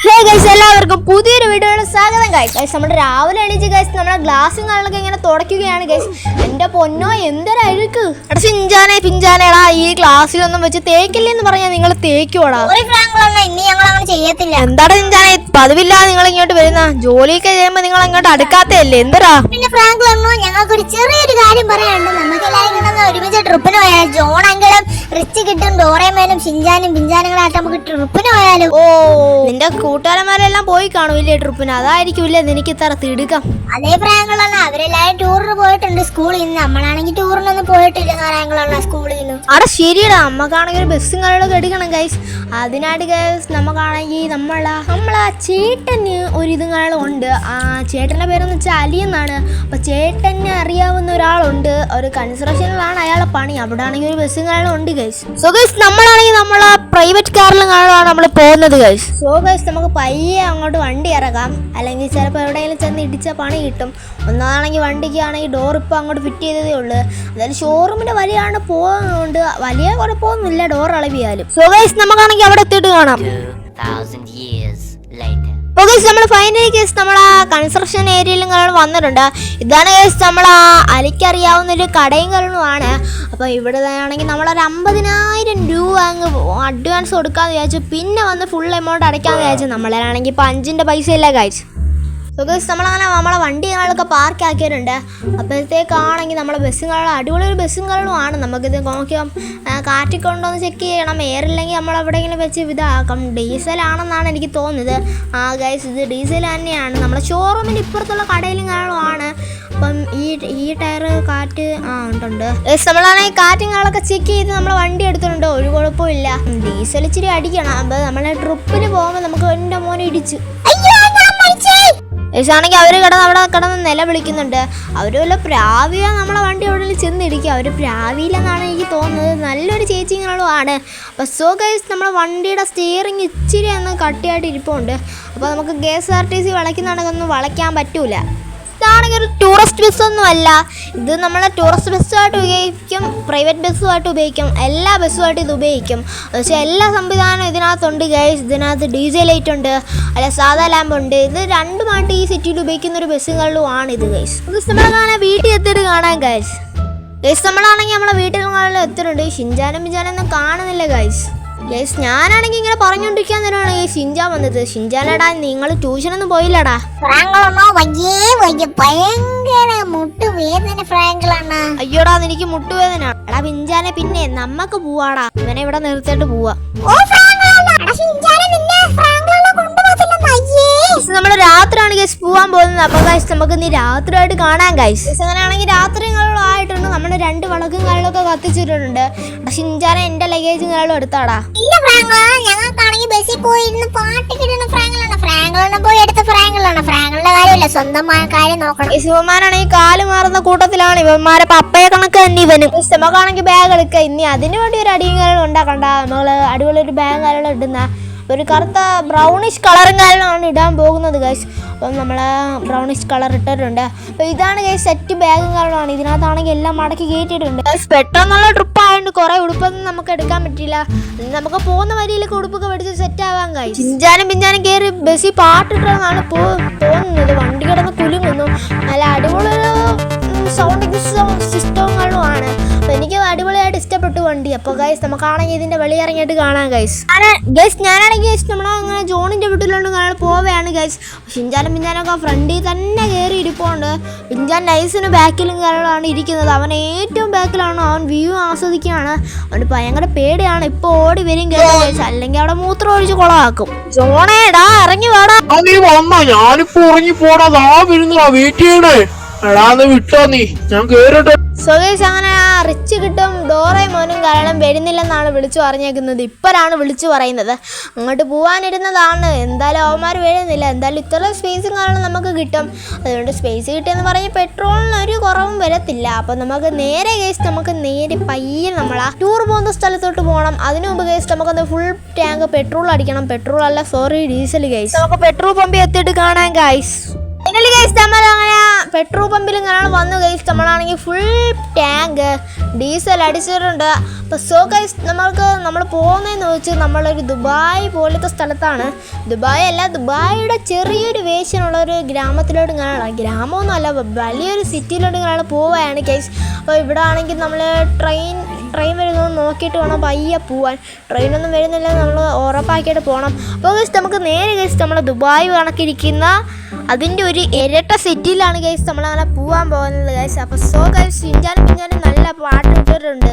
Hey guys, എല്ലാവർക്കും പുതിയൊരു വീഡിയോയുടെ സ്വാഗതം. ഗൈസ് നമ്മൾ രാവിലെ എണീച്ച് ഗൈസ് നമ്മളെ ഗ്ലാസും കാണലൊക്കെ ഇങ്ങനെ തുടയ്ക്കുകയാണ് ഗൈസ്. എന്റെ പൊന്നോ എന്തൊരു അഴുക്ക്. എടാ ചിഞ്ചാനെ പിഞ്ചാനേടാ, ഈ ഗ്ലാസ്സിലൊന്നും വെച്ച് തേക്കില്ലെന്ന് പറഞ്ഞാൽ നിങ്ങൾ തേക്കുവാടാ. എന്താടാ ചിഞ്ചാനെ പതിവില്ലാതെ നിങ്ങൾ ഇങ്ങോട്ട് വരുന്ന? ജോലിയൊക്കെ ചെയ്യുമ്പോ നിങ്ങൾ അങ്ങോട്ട് അടുക്കാത്തല്ലേ? എന്തരാ പിന്നെ ഫ്രാങ്ക് പറഞ്ഞു, ഞങ്ങൾക്ക് ഒരു ചെറിയൊരു കാര്യം പറയാനുണ്ട്. നമുക്ക് എല്ലാവരും ഒരുമിച്ച് ട്രിപ്പിന് പോയാൽ ജോൺ അങ്കിളും റിച്ച് കിട്ടും ഡോറേമേനും ഷിഞ്ചാനും പിഞ്ചാനുകളായിട്ട് നമുക്ക് ട്രിപ്പിന് പോയാലും. ഓ, നിന്റെ കൂട്ടുകാരന്മാരെല്ലാം പോയി കാണൂല്ലേ ട്രിപ്പിന്? അതായിരിക്കൂല്ലേ എനിക്ക് ഇത്ര തിടുക്കം. അതേ പ്രായങ്ങളുള്ള അവരെല്ലാരും ടൂറിന് പോയിട്ടുണ്ട് സ്കൂളിൽ നിന്ന്. നമ്മളാണെങ്കിൽ ടൂറിനൊന്നും പോയിട്ടില്ല പ്രായങ്ങളുള്ള സ്കൂളിൽ നിന്ന്. അവിടെ ശരിയടാ, നമ്മക്കാണെങ്കിൽ ഒരു ബസ്സും കാര്യങ്ങളൊക്കെ എടുക്കണം ഗൈസ്. അതിനായിട്ട് ഗൈസ് നമുക്കാണെങ്കിൽ നമ്മളാ ചേട്ടന് ഒരു ഇതും കാര്യങ്ങളും ഉണ്ട്. ആ ചേട്ടൻ്റെ പേരെന്ന് വെച്ചാൽ അലി എന്നാണ്. അപ്പൊ ചേട്ടനെ അറിയാവുന്ന ഒരാളുണ്ട്, ഒരു കൺസ്ട്രക്ഷനിലാണ് അയാളെ പണി. അവിടെ ആണെങ്കിൽ ഒരു ബസ്സും കാര്യങ്ങളും ഉണ്ട് ഗൈസ്. സോ ഗൈസ് നമ്മളാണെങ്കിൽ നമ്മളെ പ്രൈവറ്റ് കാറിലും കാണുവാണ് നമ്മൾ പോകുന്നത് ഗൈസ്. സോ ഗൈസ് നമുക്ക് പയ്യെ അങ്ങോട്ട് വണ്ടി ഇറക്കാം, അല്ലെങ്കിൽ ചിലപ്പോൾ എവിടെയെങ്കിലും ചെന്ന് ഇടിച്ച പണി കിട്ടും. ഒന്നാണെങ്കിൽ വണ്ടിക്ക് ആണെങ്കിൽ ഡോർ ഇപ്പോൾ അങ്ങോട്ട് ഫിറ്റ് ചെയ്തതേ ഉള്ളൂ. അതായത് ഷോറൂമിന്റെ വലിയാണ് പോകുന്നതുകൊണ്ട് വലിയ കുഴപ്പമൊന്നുമില്ല ഡോർ അളവിയാലും. സോ ഗൈസ് നമുക്കാണെങ്കിൽ അവിടെ എത്തിയിട്ട് കാണാം. നമ്മൾ ഫൈനലി കേസ് നമ്മളാ കൺസ്ട്രക്ഷൻ ഏരിയയിലും കാര്യങ്ങളും വന്നിട്ടുണ്ട്. ഇതാണ് കേസ് നമ്മളാ അലിക്കറിയാവുന്ന ഒരു കടയും കാര്യങ്ങളുമാണ്. അപ്പോൾ ഇവിടെ ആണെങ്കിൽ നമ്മളൊരു 50,000 രൂപ അങ്ങ് അഡ്വാൻസ് കൊടുക്കാമെന്ന് വിചാരിച്ചു. പിന്നെ വന്ന് ഫുൾ എമൗണ്ട് അടയ്ക്കാമെന്ന് വിചാരിച്ചു. നമ്മളാണെങ്കിൽ ഇപ്പോൾ 5-ന്റെ പൈസ ഇല്ല ഗൈസ്. സോ ഗൈസ് നമ്മളങ്ങനെ നമ്മളെ വണ്ടികളൊക്കെ പാർക്ക് ആക്കിയിട്ടുണ്ട്. അപ്പോഴത്തേക്കാണെങ്കിൽ നമ്മളെ ബസ്സുകളും അടിപൊളി ഒരു ബസ്സുകളുമാണ്. നമുക്കിത് നോക്കിയാൽ കാറ്റിക്കൊണ്ടോ എന്ന് ചെക്ക് ചെയ്യണം. എയറില്ലെങ്കിൽ നമ്മളെവിടെയെങ്കിലും വെച്ച് ഇതാക്കാം. ഡീസലാണെന്നാണ് എനിക്ക് തോന്നുന്നത്. ആ ഗൈസ് ഇത് ഡീസൽ തന്നെയാണ്. നമ്മളെ ഷോറൂമിൻ്റെ ഇപ്പുറത്തുള്ള കടയിലും കാണുവാണ്. അപ്പം ഈ ടയർ കാറ്റ് ഉണ്ട്. നമ്മളാണെങ്കിൽ കാറ്റുകളൊക്കെ ചെക്ക് ചെയ്ത് നമ്മളെ വണ്ടി എടുത്തിട്ടുണ്ട്. ഒരു കുഴപ്പമില്ല. ഡീസൽ ഇച്ചിരി അടിക്കണം. അപ്പോൾ നമ്മളെ ട്രിപ്പിന് പോകുമ്പോൾ നമുക്ക് എൻ്റെ മോനെ ഇടിച്ചു ണെങ്കിൽ അവർ അവിടെ കിടന്ന് നിലവിളിക്കുന്നുണ്ട്. അവർ വല്ല പ്രാവിയോ നമ്മളെ വണ്ടി എവിടെ ചെന്നിടിക്കുക. അവർ പ്രാവിയില്ലെന്നാണ് എനിക്ക് തോന്നുന്നത്. നല്ലൊരു ചേച്ചിങ്ങളുമാണ്. അപ്പോൾ സോ ഗൈസ് നമ്മളെ വണ്ടിയുടെ സ്റ്റിയറിങ് ഇച്ചിരി ഒന്ന് കട്ടിയായിട്ട് ഇരിപ്പുണ്ട്. അപ്പോൾ നമുക്ക് KSRTC വളയ്ക്കുന്നുണ്ടെങ്കിൽ വളയ്ക്കാൻ പറ്റൂല. ഇതാണെങ്കിൽ ഒരു ടൂറിസ്റ്റ് ബസ്സൊന്നും അല്ല. ഇത് നമ്മളെ ടൂറിസ്റ്റ് ബസ്സുമായിട്ട് ഉപയോഗിക്കും, പ്രൈവറ്റ് ബസ്സുമായിട്ട് ഉപയോഗിക്കും, എല്ലാ ബസ്സുമായിട്ട് ഇത് ഉപയോഗിക്കും. പക്ഷേ എല്ലാ സംവിധാനവും ഇതിനകത്തുണ്ട് ഗൈസ്. ഇതിനകത്ത് DJ ലൈറ്റ് ഉണ്ട്, അല്ല സാധാ ലാമ്പ് ഉണ്ട്. ഇത് രണ്ടുമായിട്ട് ഈ സിറ്റിയിൽ ഉപയോഗിക്കുന്ന ഒരു ബസ്സുകളിലുമാണ് ഇത് ഗൈസ്. നമ്മളെ വീട്ടിൽ എത്തിയിട്ട് കാണാൻ ഗൈസ്. നമ്മളാണെങ്കിൽ നമ്മളെ വീട്ടിൽ എത്തിയിട്ടുണ്ട്. ഷിഞ്ചാനും പിഞ്ചാനൊന്നും കാണുന്നില്ല ഗൈസ്. ഞാനാണെങ്കിൽ ഇങ്ങനെ പറഞ്ഞോണ്ടിരിക്കാൻ തന്നെയാണ് ഈ ഷിഞ്ചാൻ വന്നത്. ഷിഞ്ചാനടാ നിങ്ങൾ ട്യൂഷനൊന്നും പോയില്ലടാ? അയ്യോടാ എനിക്ക് മുട്ടുവേദന. എടാ പിഞ്ചാനെ പിന്നെ നമ്മക്ക് പോവാടാ. ഇവനെ ഇവിടെ നിർത്തിട്ട് പോവാ. നമ്മള് രാത്രിയാണ് ഗൈസ് പോവാൻ പോകുന്നത്. അപ്പൊ ഗൈസ് നമുക്ക് ഇനി രാത്രിയായിട്ട് കാണാൻ ഗൈസ്. അങ്ങനെയാണെങ്കിൽ രാത്രികളായിട്ടുണ്ട്. നമ്മള് 2 വിളക്കും കാര്യങ്ങളൊക്കെ കത്തിച്ചിട്ടുണ്ട്. ഷിഞ്ചാന എന്റെ ലഗേജും കാര്യങ്ങളും എടുത്താടാ. ഇവന്മാരാണെങ്കിൽ കാല് മാറുന്ന കൂട്ടത്തിലാണ്. ഇവന്മാരെ പപ്പയെ കണക്ക് തന്നെ ഇവനും. നമുക്കാണെങ്കിൽ ബാഗ് എടുക്കുക. ഇനി അതിനു വേണ്ടി ഒരു അടിയും കാര്യങ്ങളും ഉണ്ടാക്കണ്ട. നമ്മള് അടിപൊളി ഒരു ബാഗ് കാര്യങ്ങളും ഇടുന്ന ഒരു കറുത്ത ബ്രൗണിഷ് കളറും കാര്യങ്ങളാണ് ഇടാൻ പോകുന്നത് ഗൈസ്. അപ്പം നമ്മൾ ബ്രൗണിഷ് കളർ ഇട്ടിട്ടുണ്ട്. അപ്പോൾ ഇതാണ് ഗൈസ് സെറ്റ് ബാഗും കാര്യങ്ങളാണ്. ഇതിനകത്താണെങ്കിൽ എല്ലാം മടക്കി കയറ്റിയിട്ടുണ്ട്. പെട്ടെന്നുള്ള ട്രിപ്പ് ആയതുകൊണ്ട് കുറേ ഉടുപ്പൊന്നും നമുക്ക് എടുക്കാൻ പറ്റില്ല. നമുക്ക് പോകുന്ന വരിയിലൊക്കെ ഉടുപ്പൊക്കെ മേടിച്ച് സെറ്റ് ആവാൻ ഗൈസ്. ചിഞ്ചാനും പിഞ്ചാനും കയറി ബസ്സിൽ പാട്ടിട്ടാണ് പോകുന്നത്. വണ്ടി കിടന്ന് കുലുങ്ങുന്നു. നല്ല അടിപൊളി സൗണ്ടിങ് സിസ്റ്റങ്ങളുമാണ്. അപ്പോൾ എനിക്ക് അടിപൊളിയായിട്ട് ഇഷ്ടപ്പെട്ടു വണ്ടി. അപ്പോൾ ഗൈസ് നമുക്കാണെങ്കിൽ ഇതിൻ്റെ വെളിയിറങ്ങിയിട്ട് കാണാം ഗൈസ്. ഞാനാണെങ്കിൽ നമ്മളങ്ങനെ ജോണിൻ്റെ വീട്ടിലോട്ട് കാണാൻ പോവുകയാണ് ഗൈസ്. ഷിഞ്ചാനും പിഞ്ചാനൊക്കെ ഫ്രണ്ടിൽ തന്നെ കയറി ഇരിപ്പുണ്ട്. പിഞ്ചാൻ നൈസിന് ബാക്കിലും കാര്യങ്ങളാണ് ഇരിക്കുന്നത്. അവൻ ഏറ്റവും ബാക്കിലാണ്. അവൻ വ്യൂ ആസ്വദിക്കുകയാണ്. അവന് ഭയങ്കര പേടിയാണ്. ഇപ്പോൾ ഓടി വരും ഗൈസ്, അല്ലെങ്കിൽ അവിടെ മൂത്രം ഒഴിച്ച് കുളമാക്കും. ജോണേടാ ഇറങ്ങി വേടാ. ഞാനിപ്പോ ഇറങ്ങി പോടാ. വെയിറ്റ് ചെയ്യണേ. വിട്ടോ നീ, ഞാൻ കേറട്ടെ. സ്വദേശ് അങ്ങനെ റിച്ച് കിട്ടും ഡോറേമോനും കാരണം വരുന്നില്ലെന്നാണ് വിളിച്ചു പറഞ്ഞേക്കുന്നത്. ഇപ്പോഴാണ് വിളിച്ചു പറയുന്നത്. അങ്ങോട്ട് പോകാനിരുന്നതാണ്. എന്തായാലും അവന്മാർ വരുന്നില്ല. എന്തായാലും ഇത്ര സ്പേസും കാരണം നമുക്ക് കിട്ടും. അതുകൊണ്ട് സ്പേസ് കിട്ടിയെന്ന് പറഞ്ഞ് പെട്രോളിന് ഒരു കുറവും വരത്തില്ല. അപ്പം നമുക്ക് നേരെ കേസ് നമുക്ക് നേരെ പയ്യെ നമ്മളാ ടൂർ പോകുന്ന സ്ഥലത്തോട്ട് പോകണം. അതിനു മുമ്പ് കേസ് നമുക്കൊന്ന് ഫുൾ ടാങ്ക് പെട്രോൾ അടിക്കണം. പെട്രോൾ അല്ല സോറി ഡീസൽ കേസ്. നമുക്ക് പെട്രോൾ പമ്പിൽ എത്തിയിട്ട് കാണാൻ ഗൈസ്. ഫൈനലി ഗൈസ് നമ്മളങ്ങനെ പെട്രോൾ പമ്പിൽ ഇങ്ങനെ വന്നു ഗൈസ്. നമ്മളാണെങ്കിൽ ഫുൾ ടാങ്ക് ഡീസൽ അടിച്ചിട്ടുണ്ട്. അപ്പോൾ സോ ഗൈസ് നമ്മൾ പോകുന്നതെന്ന് വെച്ചാൽ നമ്മളൊരു ദുബായ് പോലത്തെ സ്ഥലത്താണ്. ദുബായ് അല്ല, ദുബായിയുടെ ചെറിയൊരു വേഷനുള്ള ഒരു ഗ്രാമത്തിലോട്ട് ഇങ്ങനെയാണ്. ഗ്രാമമൊന്നും അല്ല, വലിയൊരു സിറ്റിയിലോട്ട് ഇങ്ങനെ പോവുകയാണ് ഗൈസ്. അപ്പോൾ ഇവിടെ ആണെങ്കിൽ നമ്മൾ ട്രെയിൻ വരുന്നത് നോക്കിയിട്ട് വേണം പയ്യെ പോവാൻ. ട്രെയിനൊന്നും വരുന്നില്ല, നമ്മൾ ഉറപ്പാക്കിയിട്ട് പോകണം. അപ്പോൾ ഗൈസ് നമുക്ക് നേരെ ഗൈസ് നമ്മൾ ദുബായ് കണക്കിരിക്കുന്ന അതിൻ്റെ ഒരു ഇരട്ട സിറ്റിയിലാണ് ഗൈസ് നമ്മളങ്ങനെ പോകാൻ പോകുന്നത് ഗൈസ്. അപ്പോൾ സോ ഗൈസ് ഷിൻചാനും നല്ല പാട്ട് ഇട്ടിട്ടുണ്ട്.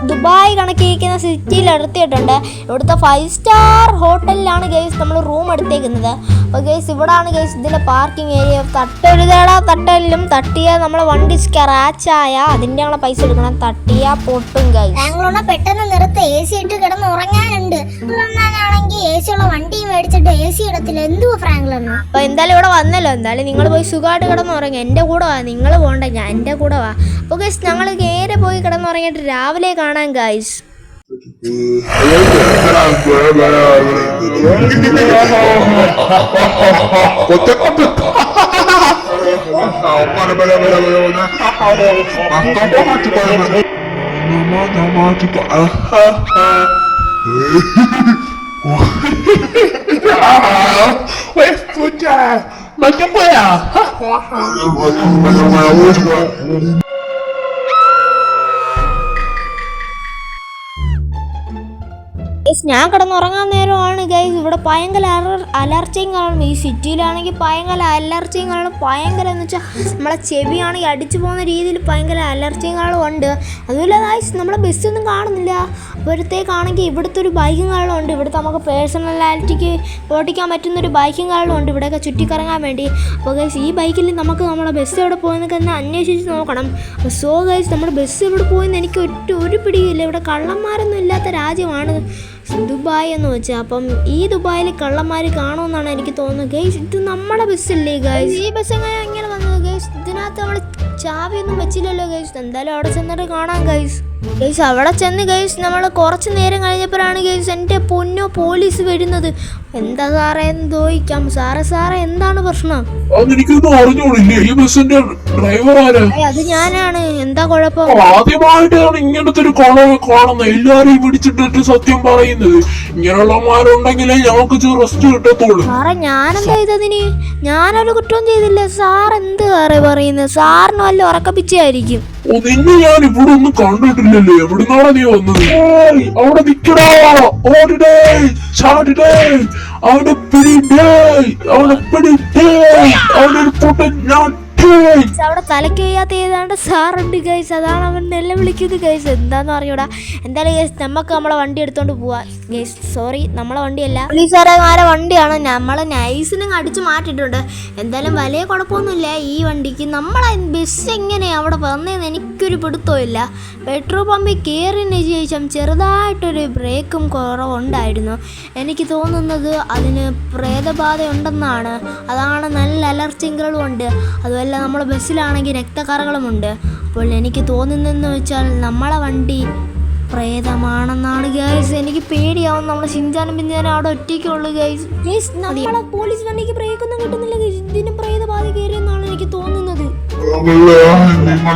ദുബായ് കണക്കിരിക്കുന്ന സിറ്റിയിൽ എടുത്തിട്ടുണ്ട്. ഇവിടുത്തെ 5 സ്റ്റാർ ഹോട്ടലിലാണ് ഗൈസ് നമ്മൾ റൂം എടുത്തേക്കുന്നത്. അപ്പോൾ ഗൈസ് ഇവിടാണ് ഗൈസ് ഇതിൻ്റെ പാർക്കിംഗ് ഏരിയ. തട്ടലിലും തട്ടിയാൽ നമ്മളെ വണ്ടി സ്ക്രാച്ചായ അതിൻ്റെ ഞങ്ങളെ പൈസ എടുക്കണം, തട്ടിയാ പൊട്ടും ഗൈസ്. ഞങ്ങളോട് പെട്ടെന്ന് നിർത്ത്, AC ഇട്ട് കിടന്ന് ഉറങ്ങാനുണ്ട്. ഉറങ്ങാനാണെങ്കിൽ AC ഉള്ള വണ്ടി മേടിച്ചിട്ട് AC ഇടത്തില്ല. എന്തുവാ ഫ്രാങ്ക്ലിന്? അപ്പോൾ എന്തായാലും ഇവിടെ വന്നല്ലോ, എന്തായാലും നിങ്ങൾ പോയി സുഖമായിട്ട് കിടന്നുറങ്ങി. എൻ്റെ കൂടെ വാ, നിങ്ങൾ പോകണ്ട, ഞാൻ എൻ്റെ കൂടെ വാ. അപ്പോൾ ഗൈസ് ഞങ്ങൾ നേരെ പോയി കിടന്നുറങ്ങിയിട്ട് രാവിലെ കാണാം ഗൈസ്. ഞാൻ കിടന്നുറങ്ങാൻ നേരമാണ് ഗൈസ് ഇവിടെ ഭയങ്കര അലർച്ചയും കാണും. ഈ സിറ്റിയിലാണെങ്കിൽ ഭയങ്കര അലർച്ചയും കാണും. ഭയങ്കര എന്ന് വെച്ചാൽ നമ്മളെ ചെവിയാണെങ്കിൽ അടിച്ചു പോകുന്ന രീതിയിൽ ഭയങ്കര അലർച്ചയും കാണും ഉണ്ട്. അതുപോലെ ഗൈസ് നമ്മളെ ബസ്സൊന്നും കാണുന്നില്ല. അപ്പോഴത്തേക്കാണെങ്കിൽ ഇവിടുത്തെ ഒരു ബൈക്കും കാണുന്നുണ്ട്. ഇവിടുത്തെ നമുക്ക് പേഴ്സണാലിറ്റിക്ക് ഓടിക്കാൻ പറ്റുന്നൊരു ബൈക്കും കാണുന്നുണ്ട് ഇവിടെയൊക്കെ ചുറ്റിക്കറങ്ങാൻ വേണ്ടി. അപ്പോൾ ഗൈസ് ഈ ബൈക്കിൽ നമുക്ക് നമ്മുടെ ബസ് എവിടെ പോയെന്നൊക്കെ ഒന്ന് അന്വേഷിച്ച് നോക്കണം. അപ്പോൾ സോ ഗൈസ് നമ്മുടെ ബസ് എവിടെ പോയെന്ന് എനിക്ക് ഒരു പിടിയില്ല. ഇവിടെ കള്ളന്മാരൊന്നും ഇല്ലാത്ത രാജ്യമാണ് ദുബായ് എന്ന് വെച്ചാൽ. അപ്പം ഈ ദുബായിൽ കള്ളന്മാർ കാണുമെന്നാണ് എനിക്ക് തോന്നുന്നത് ഗൈസ്. ഇത് നമ്മുടെ ബസ്സല്ലേ ഗൈസ്? ഈ ബസ് എങ്ങനെ വന്നത് ഗൈസ്? ഇതിനകത്ത് നമ്മൾ ചാവിയൊന്നും വെച്ചില്ലല്ലോ ഗൈസ്. എന്തായാലും അവിടെ ചെന്നിട്ട് കാണാം ഗൈസ്. അവിടെ ചെന്ന് ഗൈസ് നമ്മൾ കുറച്ച് നേരം കഴിഞ്ഞപ്പോഴാണ് ഗൈസ് എൻ്റെ പൊന്നോ പോലീസ് വരുന്നത്. എന്താ സാറേ എന്ന് ചോദിക്കാം. സാറേ എന്താണ് പ്രശ്നം? അത് ഞാനാണ്. എന്താ കുഴപ്പം? ആദ്യമായിട്ടാണ് ഇങ്ങനത്തെ ഒരു കാണുന്നത്. എല്ലാരെയും പിടിച്ചിട്ടിട്ട് സത്യം പറയുന്നത്. ഇങ്ങനെയുള്ളമാരുണ്ടെങ്കിലേ ഞങ്ങൾക്ക് റെസ്റ്റ് കിട്ടത്തുള്ളൂ. സാറേ ഞാനെന്താ ചെയ്തതിന്? ഞാനൊരു കുറ്റവും ചെയ്തില്ല. സാർ എന്ത് സാറേ പറയുന്നത്? സാറിന് വല്ല ഉറക്കപ്പിച്ചായിരിക്കും. നിന്നെ ഞാൻ ഇവിടെ ഒന്നും കണ്ടിട്ടില്ലല്ലേ. എവിടുന്നാണ് നീ വന്നത്? അവിടെ നിക്കടാ, ഓടിടേ, ചാടിടേ, അവിടെ പിടിടേ, അവിടെ പിടിടേ, അവിടെ ഒരു പൊട്ടൻ ഞാൻ അവിടെ തലക്ക് ചെയ്യാത്ത ഏതാണ്ട് സാറുണ്ട് ഗൈസ്. അതാണ് അവൻ നെല്ല വിളിക്കുന്നത് ഗൈസ്. എന്താന്ന് അറിയൂടാ. എന്തായാലും ഗൈസ് നമുക്ക് നമ്മളെ വണ്ടി എടുത്തോണ്ട് പോവാ ഗൈസ്. സോറി, നമ്മളെ വണ്ടിയല്ല, പോലീസുകാരന്മാരെ വണ്ടിയാണ്. നമ്മളെ നൈസിനും അടിച്ചു മാറ്റിയിട്ടുണ്ട്. എന്തായാലും വലിയ കുഴപ്പമൊന്നുമില്ല ഈ വണ്ടിക്ക്. നമ്മളെ ബസ് എങ്ങനെ അവിടെ വന്നതെന്ന് എനിക്കൊരു പിടുത്തമില്ല. പെട്രോൾ പമ്പിൽ കയറിയതിന് ശേഷം ചെറുതായിട്ടൊരു ബ്രേക്കും കുറവുണ്ടായിരുന്നു. എനിക്ക് തോന്നുന്നത് അതിന് പ്രേതബാധ ഉണ്ടെന്നാണ്. അതാണ് നല്ല അലർച്ചകളും ഉണ്ട്. അതുപോലെ നമ്മളെ ബസ്സിലാണെങ്കിൽ രക്തക്കറകളുമുണ്ട്. അപ്പോൾ എനിക്ക് തോന്നുന്നതെന്ന് വെച്ചാൽ നമ്മളെ വണ്ടി പ്രേതമാണെന്നാണ് ഗൈസ്. എനിക്ക് പേടിയാവും. നമ്മളെ ഷിൻചാനും പിഞ്ചാനും അവിടെ ഒറ്റയ്ക്കുള്ളൂ ഗൈസ്. നമ്മളെ പോലീസ് വണ്ടിക്ക് ബ്രേക്കൊന്നും കിട്ടുന്നില്ല ഗൈസ്. ഇതിന് പ്രേതബാധ കയറിയെന്നാണ് എനിക്ക് തോന്നുന്നത്. നിങ്ങൾ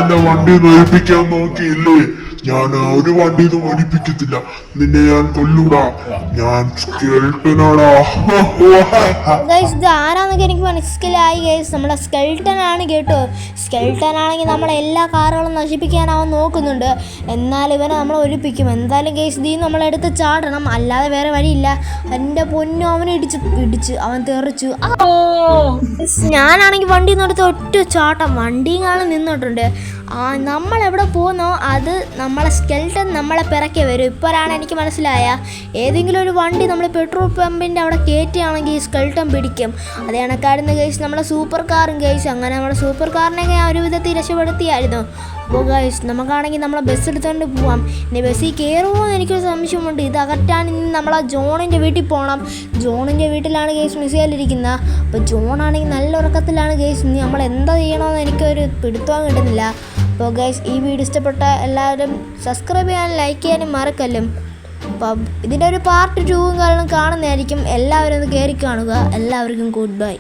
എന്റെ വണ്ടി നയിപ്പിക്കാൻ നോക്കിയില്ലേ? ഞാൻ ഒരു വണ്ടിന്ന് ഓടിപ്പിക്കത്തില്ല. നിന്നെ ഞാൻ കൊല്ലൂടാ. ഞാൻ സ്കെൽട്ടനാടാ. ഇത് ആരാന്നൊക്കെ എനിക്ക് മനസ്സിലായി ഗൈസ്. നമ്മളെ സ്കെൽട്ടൻ ആണ് കേട്ടോ. സ്കെൽട്ടൻ ആണെങ്കിൽ നമ്മളെ എല്ലാ കാറുകളും നശിപ്പിക്കാൻ അവൻ നോക്കുന്നുണ്ട്. എന്നാൽ ഇവനെ നമ്മൾ ഒഴിപ്പിക്കും. എന്തായാലും ഗൈസ് ഇതിൽ നമ്മളെടുത്ത് ചാടണം, അല്ലാതെ വേറെ വഴിയില്ല. എൻ്റെ പൊന്നു അവനെ ഇടിച്ച് അവൻ തെറിച്ചു. ഞാനാണെങ്കിൽ വണ്ടി നടത്തി ഒറ്റ ചാട്ടം. വണ്ടിയും കാണാൻ നിന്നിട്ടുണ്ട്. നമ്മളെവിടെ പോകുന്നോ അത് നമ്മളെ സ്കെൽട്ടൻ നമ്മളെ പിറക്കെ വരും. ഇപ്പോഴാണ് എനിക്ക് മനസ്സിലായ ഏതെങ്കിലും ഒരു വണ്ടി നമ്മൾ പെട്രോൾ പമ്പിൻ്റെ അവിടെ കയറ്റുകയാണെങ്കിൽ സ്കെൽട്ടൻ പിടിക്കും. അതേ കണക്കായിരുന്നു ഗൈസ് നമ്മളെ സൂപ്പർ കാറും ഗൈസ്. അങ്ങനെ നമ്മുടെ സൂപ്പർ കാറിനെ ഞാൻ ഒരു വിധത്തിൽ രക്ഷപ്പെടുത്തിയായിരുന്നു. അപ്പോൾ ഗൈസ് നമുക്കാണെങ്കിൽ നമ്മളെ ബസ് എടുത്തുകൊണ്ട് പോവാം. ഇനി ബസ്സിൽ കയറുമോ എന്ന് എനിക്കൊരു സംശയമുണ്ട്. ഇത് അകറ്റാൻ ഇനി നമ്മളാ ജോണിൻ്റെ വീട്ടിൽ പോകണം. ജോണിൻ്റെ വീട്ടിലാണ് ഗൈസ് മിസ്സിയാലിരിക്കുന്നത്. അപ്പോൾ ജോണാണെങ്കിൽ നല്ല ഉറക്കത്തിലാണ് ഗൈസ്. ഇനി നമ്മൾ എന്താ ചെയ്യണമെന്ന് എനിക്കൊരു പിടുത്തവും കിട്ടുന്നില്ല. അപ്പോൾ ഗൈസ് ഈ വീഡിയോ ഇഷ്ടപ്പെട്ട എല്ലാവരും സബ്സ്ക്രൈബ് ചെയ്യാനും ലൈക്ക് ചെയ്യാനും മറക്കല്ലും. അപ്പം ഇതിൻ്റെ ഒരു പാർട്ട് 2 കാരണം കാണുന്നതായിരിക്കും. എല്ലാവരും ഒന്ന് കയറി കാണുക. എല്ലാവർക്കും ഗുഡ് ബൈ.